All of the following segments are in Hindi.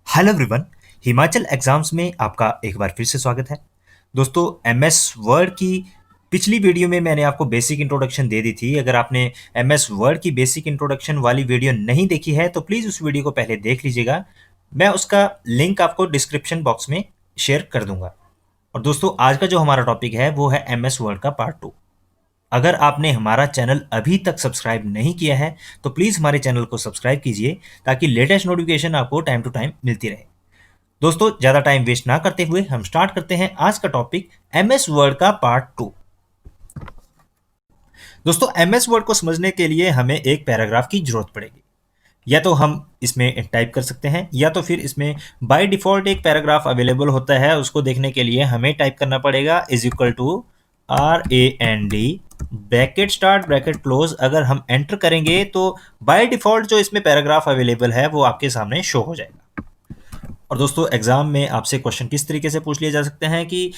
Hello everyone. हिमाचल एग्जाम्स में आपका एक बार फिर से स्वागत है। दोस्तों, एमएस वर्ड की पिछली वीडियो में मैंने आपको बेसिक इंट्रोडक्शन दे दी थी। अगर आपने एमएस वर्ड की बेसिक इंट्रोडक्शन वाली वीडियो नहीं देखी है तो प्लीज़ उस वीडियो को पहले देख लीजिएगा। मैं उसका लिंक आपको डिस्क्रिप्शन बॉक्स में शेयर कर दूंगा। और दोस्तों, आज का जो हमारा टॉपिक है वो है एमएस वर्ड का पार्ट 2। अगर आपने हमारा चैनल अभी तक सब्सक्राइब नहीं किया है तो प्लीज़ हमारे चैनल को सब्सक्राइब कीजिए ताकि लेटेस्ट नोटिफिकेशन आपको टाइम टू टाइम मिलती रहे। दोस्तों, ज्यादा टाइम वेस्ट ना करते हुए हम स्टार्ट करते हैं आज का टॉपिक एमएस वर्ड का पार्ट 2। दोस्तों, एमएस वर्ड को समझने के लिए हमें एक पैराग्राफ की जरूरत पड़ेगी। या तो हम इसमें टाइप कर सकते हैं या तो फिर इसमें बाय डिफॉल्ट एक पैराग्राफ अवेलेबल होता है, उसको देखने के लिए हमें टाइप करना पड़ेगा is equal to RAND bracket start bracket close. अगर हम एंटर करेंगे तो बाय डिफॉल्ट जो इसमें पैराग्राफ अवेलेबल है वो आपके सामने शो हो जाएगा। और दोस्तों, एग्जाम में आपसे क्वेश्चन किस तरीके से पूछ लिए जा सकते हैं कि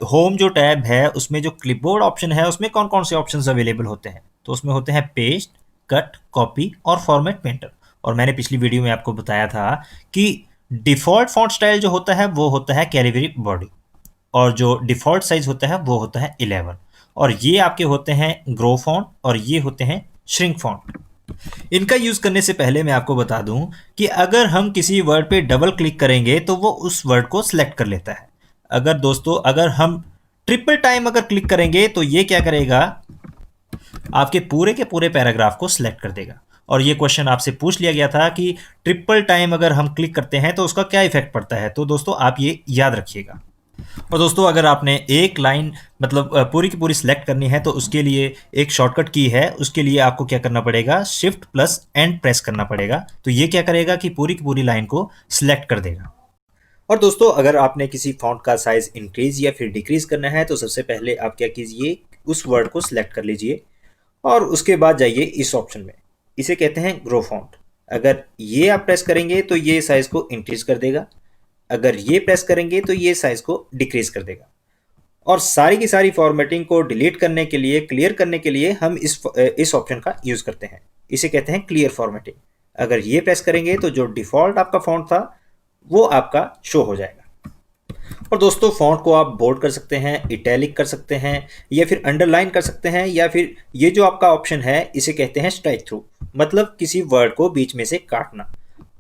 होम जो टैब है उसमें जो क्लिपबोर्ड ऑप्शन है उसमें कौन कौन से ऑप्शंस अवेलेबल होते हैं। तो उसमें होते हैं पेस्ट, कट, कॉपी और फॉर्मेट पेंटर। और मैंने पिछली वीडियो में आपको बताया था कि डिफॉल्ट फॉन्ट स्टाइल जो होता है वो होता है कैलिबरी बॉडी, और जो डिफॉल्ट साइज होता है वो होता है 11। और ये आपके होते हैं ग्रो फॉन्ट और ये होते हैं श्रिंक फॉन्ट। इनका यूज करने से पहले मैं आपको बता दूं कि अगर हम किसी वर्ड पे डबल क्लिक करेंगे तो वो उस वर्ड को सिलेक्ट कर लेता है। अगर हम ट्रिपल टाइम अगर क्लिक करेंगे तो ये क्या करेगा, आपके पूरे के पूरे पैराग्राफ को सिलेक्ट कर देगा। और ये क्वेश्चन आपसे पूछ लिया गया था कि ट्रिपल टाइम अगर हम क्लिक करते हैं तो उसका क्या इफेक्ट पड़ता है। तो दोस्तों, आप ये याद रखिएगा। और दोस्तों, अगर आपने एक लाइन मतलब पूरी की पूरी सिलेक्ट करनी है तो उसके लिए एक शॉर्टकट की है। उसके लिए आपको क्या करना पड़ेगा, शिफ्ट प्लस एंड प्रेस करना पड़ेगा। तो ये क्या करेगा कि पूरी की पूरी लाइन को सिलेक्ट कर देगा। और दोस्तों, अगर आपने किसी फॉन्ट का साइज इंक्रीज या फिर डिक्रीज करना है तो सबसे पहले आप क्या कीजिए, उस वर्ड को सिलेक्ट कर लीजिए और उसके बाद जाइए इस ऑप्शन में। इसे कहते हैं ग्रो फॉन्ट। अगर ये आप प्रेस करेंगे तो ये साइज को इंक्रीज कर देगा, अगर ये प्रेस करेंगे तो ये साइज को डिक्रीज कर देगा। और सारी की सारी फॉर्मेटिंग को डिलीट करने के लिए, क्लियर करने के लिए हम इस ऑप्शन का यूज करते हैं। इसे कहते हैं क्लियर फॉर्मेटिंग। अगर ये प्रेस करेंगे तो जो डिफॉल्ट आपका फॉन्ट था वो आपका शो हो जाएगा। और दोस्तों, फॉन्ट को आप बोल्ड कर सकते हैं, इटैलिक कर सकते हैं या फिर अंडरलाइन कर सकते हैं, या फिर ये जो आपका ऑप्शन है इसे कहते हैं स्ट्राइक थ्रू, मतलब किसी वर्ड को बीच में से काटना।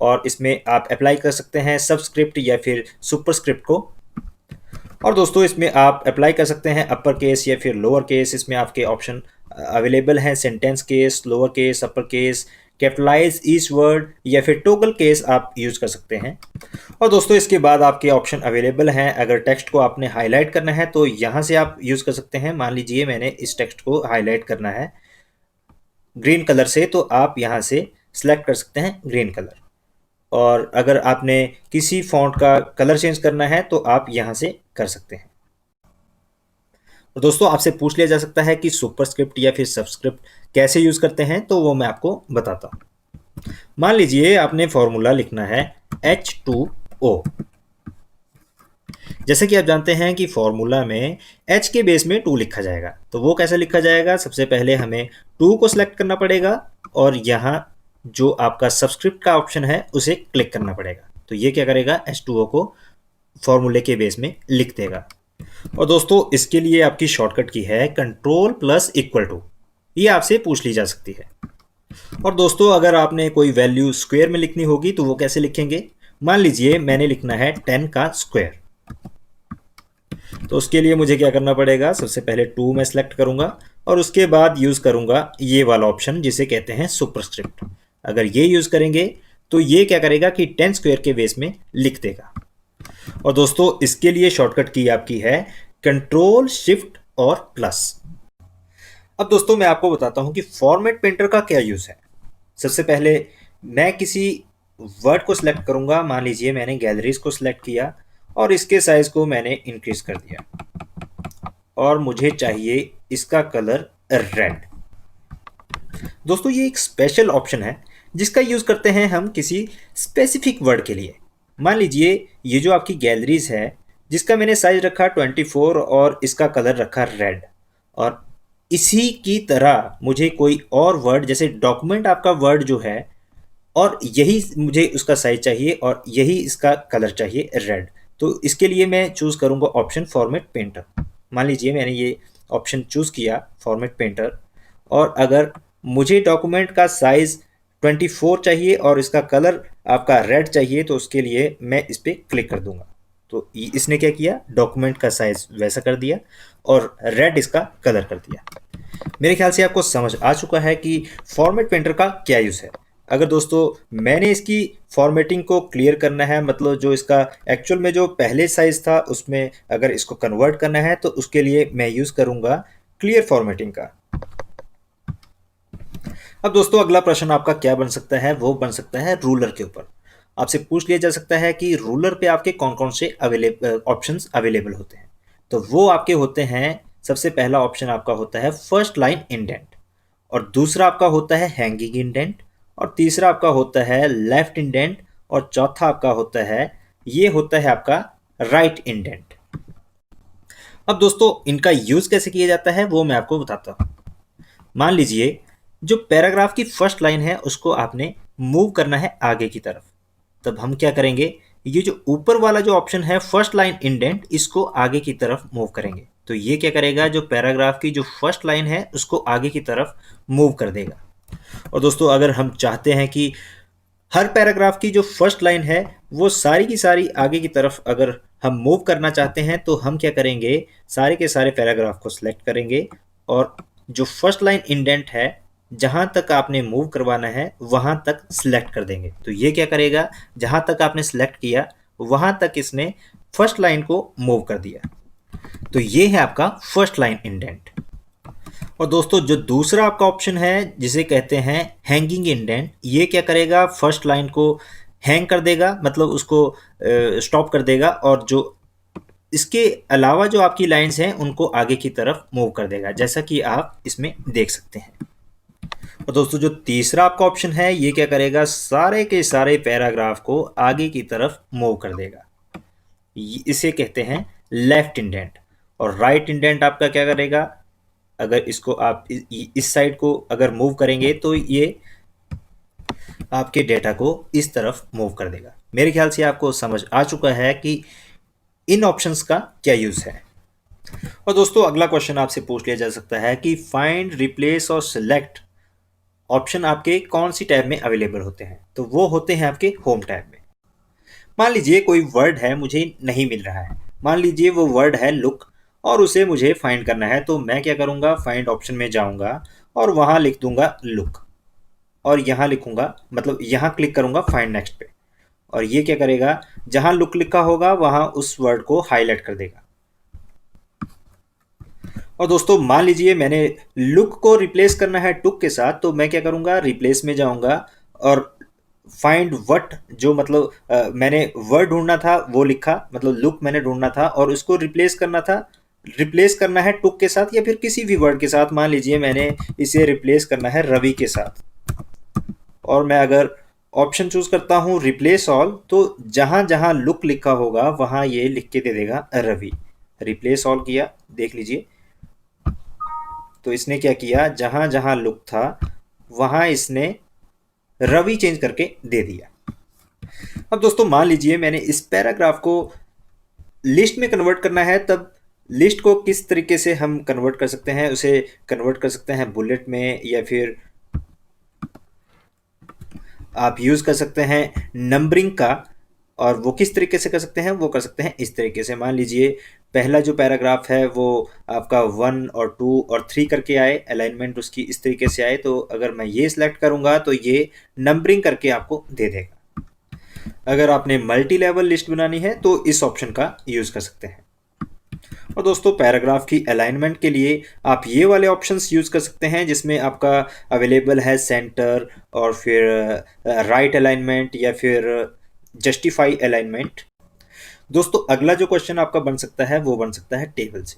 और इसमें आप अप्लाई कर सकते हैं सबस्क्रिप्ट या फिर सुपरस्क्रिप्ट को। और दोस्तों, इसमें आप अप्लाई कर सकते हैं अपर केस या फिर लोअर केस। इसमें आपके ऑप्शन अवेलेबल हैं sentence case, lower case, upper case, capitalize each word या फिर टोगल केस आप यूज कर सकते हैं। और दोस्तों, इसके बाद आपके ऑप्शन अवेलेबल हैं। अगर टेक्स्ट को आपने हाईलाइट करना है तो यहाँ से आप यूज कर सकते हैं। मान लीजिए मैंने इस टेक्स्ट को हाईलाइट करना है ग्रीन कलर से, तो आप यहाँ से सिलेक्ट कर सकते हैं ग्रीन कलर। और अगर आपने किसी फॉन्ट का कलर चेंज करना है तो आप यहाँ से कर सकते हैं। तो दोस्तों, आपसे पूछ लिया जा सकता है कि सुपरस्क्रिप्ट या फिर सबस्क्रिप्ट कैसे यूज करते हैं, तो वो मैं आपको बताता हूँ। मान लीजिए आपने फॉर्मूला लिखना है H2O। जैसे कि आप जानते हैं कि फॉर्मूला में H के बेस में 2 लिखा जाएगा। तो वो कैसे लिखा जाएगा, सबसे पहले हमें 2 को सिलेक्ट करना पड़ेगा और यहाँ जो आपका सबस्क्रिप्ट का ऑप्शन है उसे क्लिक करना पड़ेगा। तो ये क्या करेगा, H2O को फॉर्मूले के बेस में लिख देगा। और दोस्तों, इसके लिए आपकी शॉर्टकट की है कंट्रोल प्लस इक्वल टू। ये आपसे पूछ ली जा सकती है। और दोस्तों, अगर आपने कोई वैल्यू स्क्वायर में लिखनी होगी तो वो कैसे लिखेंगे। मान लीजिए मैंने लिखना है 10 का स्क्वायर। तो उसके लिए मुझे क्या करना पड़ेगा, सबसे पहले 2 मैं सिलेक्ट करूंगा और उसके बाद यूज करूंगा ये वाला ऑप्शन जिसे कहते हैं सुपरस्क्रिप्ट। अगर ये यूज करेंगे तो ये क्या करेगा कि 10 स्क्वायर के बेस में लिख देगा। और दोस्तों, इसके लिए शॉर्टकट की आपकी है कंट्रोल शिफ्ट और प्लस। अब दोस्तों, मैं आपको बताता हूं कि फॉर्मेट पेंटर का क्या यूज है। सबसे पहले मैं किसी वर्ड को सिलेक्ट करूंगा। मान लीजिए मैंने गैलरीज को सिलेक्ट किया और इसके साइज को मैंने इंक्रीज कर दिया और मुझे चाहिए इसका कलर रेड। दोस्तों, ये एक स्पेशल ऑप्शन है जिसका यूज करते हैं हम किसी स्पेसिफिक वर्ड के लिए। मान लीजिए ये जो आपकी गैलरीज है जिसका मैंने साइज रखा 24 और इसका कलर रखा रेड, और इसी की तरह मुझे कोई और वर्ड, जैसे डॉक्यूमेंट आपका वर्ड जो है और यही मुझे उसका साइज चाहिए और यही इसका कलर चाहिए रेड। तो इसके लिए मैं चूज़ करूँगा ऑप्शन फॉर्मेट पेंटर। मान लीजिए मैंने ये ऑप्शन चूज़ किया फॉर्मेट पेंटर, और अगर मुझे डॉक्यूमेंट का साइज़ 24 चाहिए और इसका कलर आपका रेड चाहिए, तो उसके लिए मैं इस पर क्लिक कर दूंगा। तो इसने क्या किया, डॉक्यूमेंट का साइज़ वैसा कर दिया और रेड इसका कलर कर दिया। मेरे ख्याल से आपको समझ आ चुका है कि फॉर्मेट पेंटर का क्या यूज़ है। अगर दोस्तों मैंने इसकी फॉर्मेटिंग को क्लियर करना है, मतलब जो इसका एक्चुअल में जो पहले साइज़ था उसमें अगर इसको कन्वर्ट करना है, तो उसके लिए मैं यूज़ करूँगा क्लियर फॉर्मेटिंग का। अब दोस्तों अगला प्रश्न आपका क्या बन सकता है, वो बन सकता है रूलर के ऊपर। आपसे पूछ लिया जा सकता है कि रूलर पे आपके कौन कौन से ऑप्शंस अवेलेबल होते हैं। तो वो आपके होते हैं, सबसे पहला ऑप्शन आपका होता है फर्स्ट लाइन इंडेंट, और दूसरा आपका होता है हैंगिंग इंडेंट, और तीसरा आपका होता है लेफ्ट इंडेंट, और चौथा आपका होता है, ये होता है आपका राइट इंडेंट। अब दोस्तों इनका यूज कैसे किया जाता है वो मैं आपको बताता हूँ। मान लीजिए जो पैराग्राफ की फर्स्ट लाइन है उसको आपने मूव करना है आगे की तरफ, तब हम क्या करेंगे, ये जो ऊपर वाला जो ऑप्शन है फर्स्ट लाइन इंडेंट, इसको आगे की तरफ मूव करेंगे। तो ये क्या करेगा, जो पैराग्राफ की जो फर्स्ट लाइन है उसको आगे की तरफ मूव कर देगा। और दोस्तों अगर हम चाहते हैं कि हर पैराग्राफ की जो फर्स्ट लाइन है वो सारी की सारी आगे की तरफ अगर हम मूव करना चाहते हैं, तो हम क्या करेंगे, सारे के सारे पैराग्राफ को सिलेक्ट करेंगे और जो फर्स्ट लाइन इंडेंट है जहां तक आपने मूव करवाना है वहां तक सिलेक्ट कर देंगे। तो ये क्या करेगा, जहां तक आपने सिलेक्ट किया वहां तक इसने फर्स्ट लाइन को मूव कर दिया। तो ये है आपका फर्स्ट लाइन इंडेंट। और दोस्तों जो दूसरा आपका ऑप्शन है जिसे कहते हैं हैंगिंग इंडेंट, ये क्या करेगा, फर्स्ट लाइन को हैंग कर देगा, मतलब उसको स्टॉप कर देगा, और जो इसके अलावा जो आपकी लाइंस हैं उनको आगे की तरफ मूव कर देगा, जैसा कि आप इसमें देख सकते हैं। और दोस्तों जो तीसरा आपका ऑप्शन है ये क्या करेगा, सारे के सारे पैराग्राफ को आगे की तरफ मूव कर देगा, इसे कहते हैं लेफ्ट इंडेंट। और राइट इंडेंट आपका क्या करेगा, अगर इसको आप इस साइड को अगर मूव करेंगे तो ये आपके डेटा को इस तरफ मूव कर देगा। मेरे ख्याल से आपको समझ आ चुका है कि इन ऑप्शंस का क्या यूज है। और दोस्तों अगला क्वेश्चन आपसे पूछ लिया जा सकता है कि फाइंड, रिप्लेस और सिलेक्ट ऑप्शन आपके कौन सी टैब में अवेलेबल होते हैं। तो वो होते हैं आपके होम टैब में। मान लीजिए कोई वर्ड है मुझे नहीं मिल रहा है, मान लीजिए वो वर्ड है लुक, और उसे मुझे फाइंड करना है, तो मैं क्या करूँगा, फाइंड ऑप्शन में जाऊँगा और वहाँ लिख दूंगा लुक, और यहाँ लिखूंगा, मतलब यहाँ क्लिक करूँगा फाइंड नेक्स्ट पे, और ये क्या करेगा, जहाँ लुक लिखा होगा वहाँ उस वर्ड को हाईलाइट कर देगा। और दोस्तों मान लीजिए मैंने लुक को रिप्लेस करना है टुक के साथ, तो मैं क्या करूँगा, रिप्लेस में जाऊँगा और फाइंड वट, जो मतलब मैंने वर्ड ढूंढना था वो लिखा, मतलब लुक मैंने ढूंढना था और उसको रिप्लेस करना था, रिप्लेस करना है टुक के साथ या फिर किसी भी वर्ड के साथ। मान लीजिए मैंने इसे रिप्लेस करना है रवि के साथ, और मैं अगर ऑप्शन चूज करता हूँ रिप्लेस ऑल, तो जहां जहां लुक लिखा होगा वहां ये लिख के दे देगा रवि। रिप्लेस ऑल किया, देख लीजिए, तो इसने क्या किया, जहां जहां लुक था वहां इसने रवि चेंज करके दे दिया। अब दोस्तों मान लीजिए मैंने इस पैराग्राफ को लिस्ट में कन्वर्ट करना है, तब लिस्ट को किस तरीके से हम कन्वर्ट कर सकते हैं, उसे कन्वर्ट कर सकते हैं बुलेट में, या फिर आप यूज़ कर सकते हैं नंबरिंग का। और वो किस तरीके से कर सकते हैं, वो कर सकते हैं इस तरीके से। मान लीजिए पहला जो पैराग्राफ है वो आपका 1 और 2 और 3 करके आए, अलाइनमेंट उसकी इस तरीके से आए, तो अगर मैं ये सिलेक्ट करूँगा तो ये नंबरिंग करके आपको दे देगा। अगर आपने मल्टी लेवल लिस्ट बनानी है तो इस ऑप्शन का यूज़ कर सकते हैं। और दोस्तों पैराग्राफ की अलाइनमेंट के लिए आप ये वाले ऑप्शंस यूज़ कर सकते हैं, जिसमें आपका अवेलेबल है सेंटर, और फिर राइट अलाइनमेंट, या फिर जस्टिफाई अलाइनमेंट। दोस्तों अगला जो क्वेश्चन आपका बन सकता है वो बन सकता है टेबल से।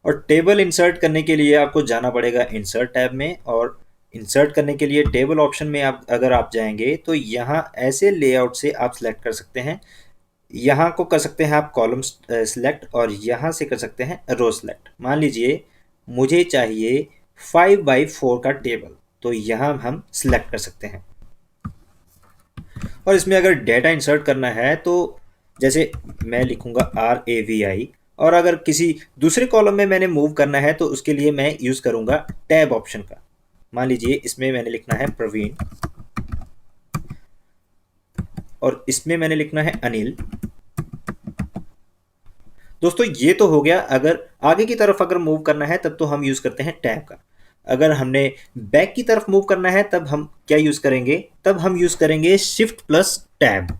और टेबल इंसर्ट करने के लिए आपको जाना पड़ेगा इंसर्ट टैब में, और इंसर्ट करने के लिए टेबल ऑप्शन में अगर आप जाएंगे तो यहाँ ऐसे लेआउट से आप सिलेक्ट कर सकते हैं। यहाँ को कर सकते हैं आप कॉलम सिलेक्ट, और यहाँ से कर सकते हैं रो सिलेक्ट। मान लीजिए मुझे चाहिए 5 by 4 का टेबल, तो यहाँ हम सिलेक्ट कर सकते हैं। और इसमें अगर डेटा इंसर्ट करना है तो जैसे मैं लिखूंगा RAVI, और अगर किसी दूसरे कॉलम में मैंने मूव करना है तो उसके लिए मैं यूज़ करूंगा टैब ऑप्शन का। मान लीजिए इसमें मैंने लिखना है प्रवीण और इसमें मैंने लिखना है अनिल। दोस्तों ये तो हो गया, अगर आगे की तरफ अगर मूव करना है तब तो हम यूज़ करते हैं टैब का। अगर हमने बैक की तरफ मूव करना है तब हम क्या यूज़ करेंगे, तब हम यूज़ करेंगे शिफ्ट प्लस टैब।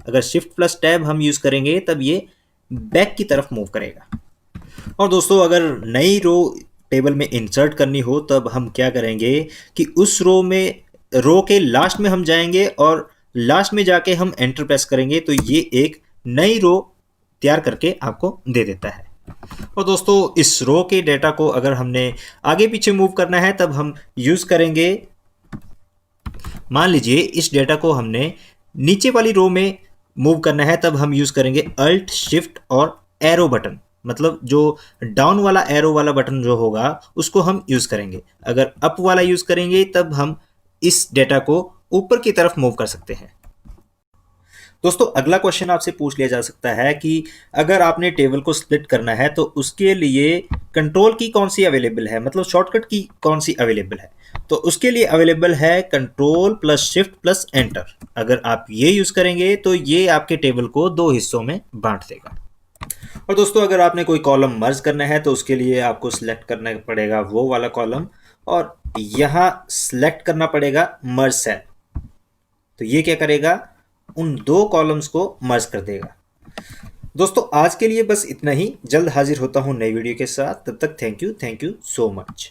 अगर शिफ्ट प्लस टैब हम यूज़ करेंगे तब ये बैक की तरफ मूव करेगा। और दोस्तों अगर नई रो टेबल में इंसर्ट करनी हो तब हम क्या करेंगे कि उस रो के लास्ट में हम जाएंगे और लास्ट में जाके हम एंटर प्रेस करेंगे तो ये एक नई रो तैयार करके आपको दे देता है। और दोस्तों इस रो के डेटा को अगर हमने आगे पीछे मूव करना है तब हम यूज़ करेंगे, मान लीजिए इस डेटा को हमने नीचे वाली रो में मूव करना है तब हम यूज़ करेंगे अल्ट शिफ्ट और एरो बटन, मतलब जो डाउन वाला एरो वाला बटन जो होगा उसको हम यूज़ करेंगे। अगर अप वाला यूज़ करेंगे तब हम इस डेटा को ऊपर की तरफ मूव कर सकते हैं। दोस्तों अगला क्वेश्चन आपसे पूछ लिया जा सकता है कि अगर आपने टेबल को स्प्लिट करना है तो उसके लिए कंट्रोल की कौन सी अवेलेबल है, मतलब शॉर्टकट की कौन सी अवेलेबल है। तो उसके लिए अवेलेबल है control plus shift plus enter. अगर आप ये यूज़ करेंगे तो ये आपके टेबल को दो हिस्सों में बांट देगा। और दोस्तों अगर आपने कोई कॉलम मर्ज करना है तो उसके लिए आपको सिलेक्ट करना पड़ेगा वो वाला कॉलम और यहाँ सिलेक्ट करना पड़ेगा मर्ज सेल। तो ये क्या करेगा, उन दो कॉलम्स को मर्ज कर देगा। दोस्तों आज के लिए बस इतना ही, जल्द हाजिर होता हूँ नई वीडियो के साथ, तब तक थैंक यू सो मच।